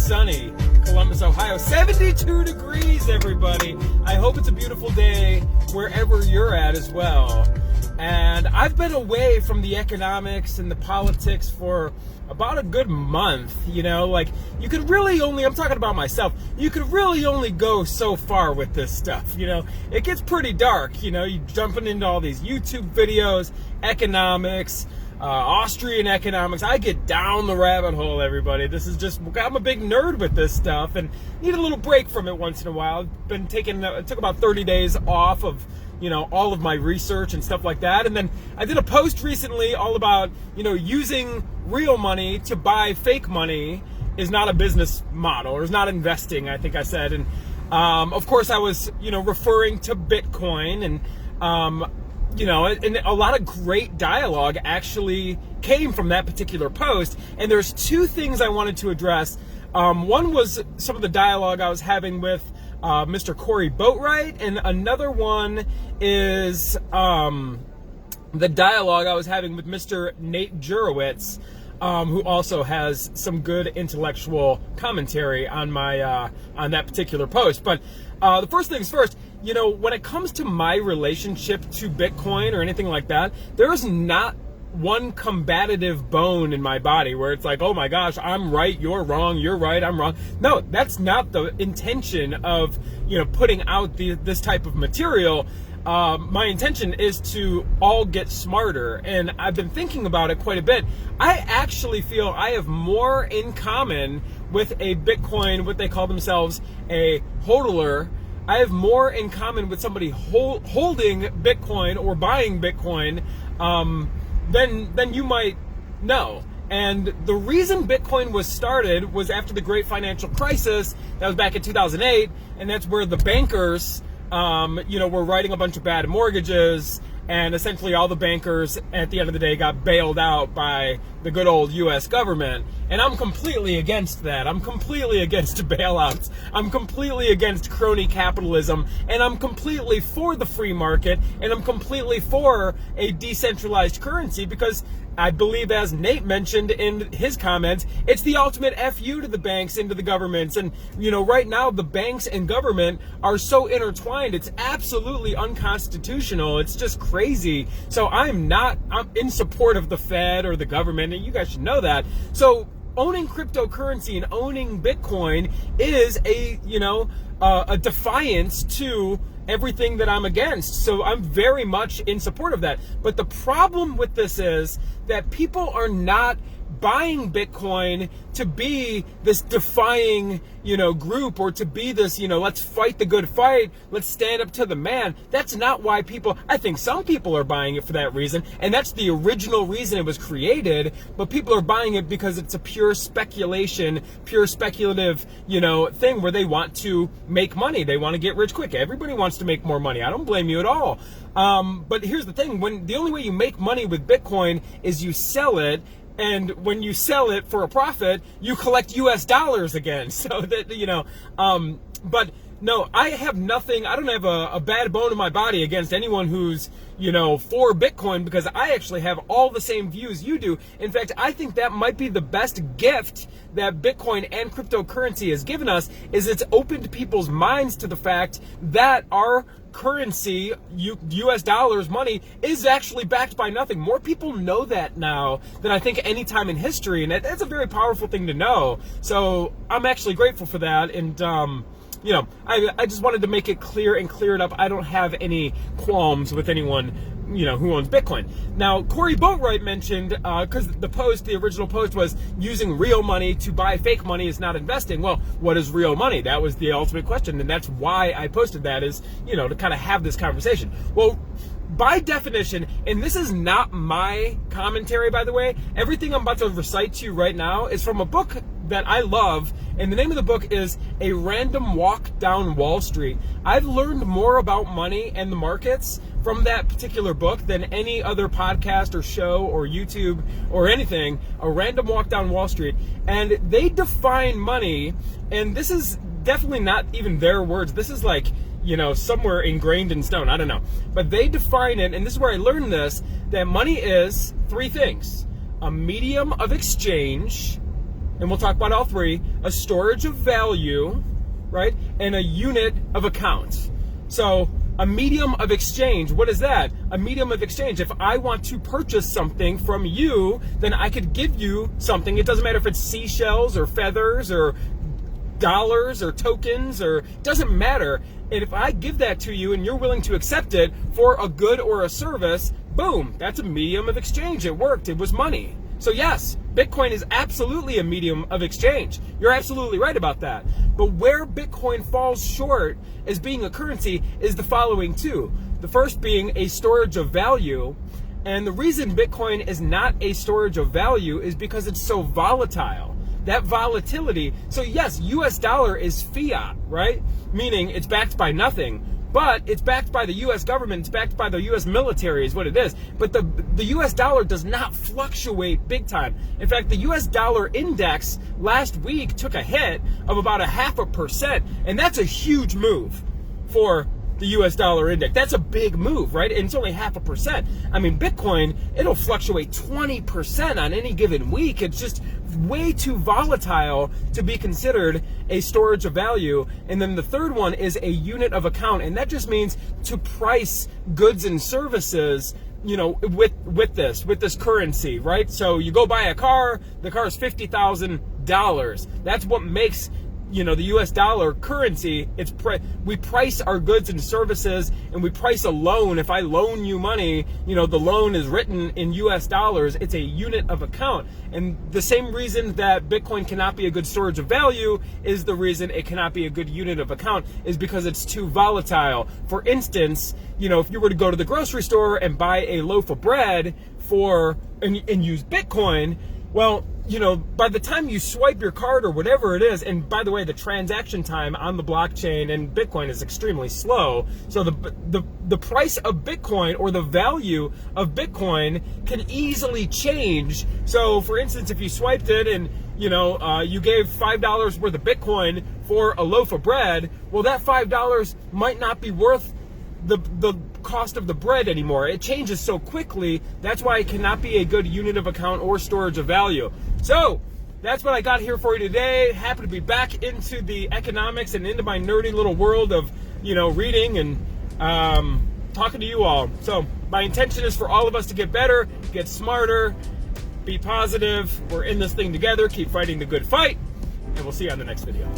sunny Columbus, Ohio. 72 degrees, everybody. I hope it's a beautiful day wherever you're at as well. And I've been away from the economics and the politics for about a good month. You know, like, you could really only, I'm talking about myself, you could really only go so far with this stuff. You know, it gets pretty dark. You know, you're jumping into all these YouTube videos, economics, Austrian economics. I get down the rabbit hole, everybody. This is just, I'm a big nerd with this stuff and need a little break from it once in a while. I've been it took about 30 days off of, you know, all of my research and stuff like that. And then I did a post recently all about, you know, using real money to buy fake money is not a business model, or is not investing, I think I said. And of course I was, you know, referring to Bitcoin, and you know, and a lot of great dialogue actually came from that particular post. And there's two things I wanted to address. One was some of the dialogue I was having with Mr. Corey Boatwright, and another one is the dialogue I was having with Mr. Nate Jurowitz, who also has some good intellectual commentary on my on that particular post. But the first things first, you know, when it comes to my relationship to Bitcoin or anything like that, there is not one combative bone in my body where it's like, oh my gosh, I'm right, you're wrong, you're right, I'm wrong. No, that's not the intention of, you know, putting out this type of material. My intention is to all get smarter, and I've been thinking about it quite a bit. I actually feel I have more in common with a Bitcoin, what they call themselves, a hodler. I have more in common with somebody holding Bitcoin or buying Bitcoin than you might know. And the reason Bitcoin was started was after the great financial crisis. That was back in 2008, and that's where the bankers, you know, were writing a bunch of bad mortgages, and essentially all the bankers at the end of the day got bailed out by the good old U.S. government. And I'm completely against that. I'm completely against bailouts. I'm completely against crony capitalism, and I'm completely for the free market, and I'm completely for a decentralized currency, because I believe, as Nate mentioned in his comments, it's the ultimate FU to the banks and to the governments. And, you know, right now the banks and government are so intertwined, it's absolutely unconstitutional. It's just crazy. So I'm in support of the Fed or the government, and you guys should know that. So owning cryptocurrency and owning Bitcoin is a, you know, a defiance to everything that I'm against. So I'm very much in support of that. But the problem with this is that people are not buying Bitcoin to be this defying, you know, group, or to be this, you know, let's fight the good fight, let's stand up to the man. That's not why people, I think some people are buying it for that reason, and that's the original reason it was created. But people are buying it because it's a pure speculation, pure speculative, you know, thing where they want to make money. They want to get rich quick. Everybody wants to make more money. I don't blame you at all. But here's the thing: when the only way you make money with Bitcoin is you sell it. And when you sell it for a profit, you collect US dollars again. So that, you know, but no, I have nothing, I don't have a bad bone in my body against anyone who's, you know, for Bitcoin, because I actually have all the same views you do. In fact, I think that might be the best gift that Bitcoin and cryptocurrency has given us, is it's opened people's minds to the fact that our currency, US dollars, money, is actually backed by nothing. More people know that now than I think any time in history, and that's a very powerful thing to know. So I'm actually grateful for that. And you know, I just wanted to make it clear and clear it up. I don't have any qualms with anyone, you know, who owns Bitcoin. Now, Corey Boatwright mentioned, because the original post was using real money to buy fake money is not investing. Well, what is real money? That was the ultimate question, and that's why I posted that, is, you know, to kind of have this conversation. Well, by definition, and this is not my commentary, by the way, everything I'm about to recite to you right now is from a book that I love, and the name of the book is A Random Walk Down Wall Street. I've learned more about money and the markets from that particular book than any other podcast or show or YouTube or anything. A Random Walk Down Wall Street. And they define money, and this is definitely not even their words. This is like, you know, somewhere ingrained in stone. I don't know. But they define it, and this is where I learned this, that money is three things: a medium of exchange, and we'll talk about all three, a storage of value, right, and a unit of account. So a medium of exchange, what is that? A medium of exchange. If I want to purchase something from you, then I could give you something. It doesn't matter if it's seashells or feathers or dollars or tokens, or it doesn't matter. And if I give that to you and you're willing to accept it for a good or a service, boom, that's a medium of exchange. It worked. It was money. So yes, Bitcoin is absolutely a medium of exchange. You're absolutely right about that. But where Bitcoin falls short as being a currency is the following two. The first being a storage of value. And the reason Bitcoin is not a storage of value is because it's so volatile. That volatility. So yes, US dollar is fiat, right? Meaning it's backed by nothing. But it's backed by the U.S. government, it's backed by the U.S. military is what it is. But the U.S. dollar does not fluctuate big time. In fact, the U.S. dollar index last week took a hit of about 0.5%, and that's a huge move for the U.S. dollar index. That's a big move, right? And it's only 0.5%. I mean, Bitcoin, it'll fluctuate 20% on any given week. It's just way too volatile to be considered a storage of value. And then the third one is a unit of account, and that just means to price goods and services, you know, with this currency, right? So you go buy a car, the car is $50,000. That's what makes, you know, the U.S. dollar currency. We price our goods and services, and we price a loan. If I loan you money, you know, the loan is written in U.S. dollars. It's a unit of account. And the same reason that Bitcoin cannot be a good storage of value is the reason it cannot be a good unit of account, is because it's too volatile. For instance, you know, if you were to go to the grocery store and buy a loaf of bread and use Bitcoin, well, you know, by the time you swipe your card or whatever it is, and by the way, the transaction time on the blockchain and Bitcoin is extremely slow. So the price of Bitcoin or the value of Bitcoin can easily change. So for instance, if you swiped it and, you know, you gave $5 worth of Bitcoin for a loaf of bread, well, that $5 might not be worth the cost of the bread anymore. It changes so quickly. That's why it cannot be a good unit of account or storage of value. So that's what I got here for you today. Happy to be back into the economics and into my nerdy little world of, you know, reading and talking to you all. So my intention is for all of us to get better, get smarter, be positive. We're in this thing together. Keep fighting the good fight, and we'll see you on the next video.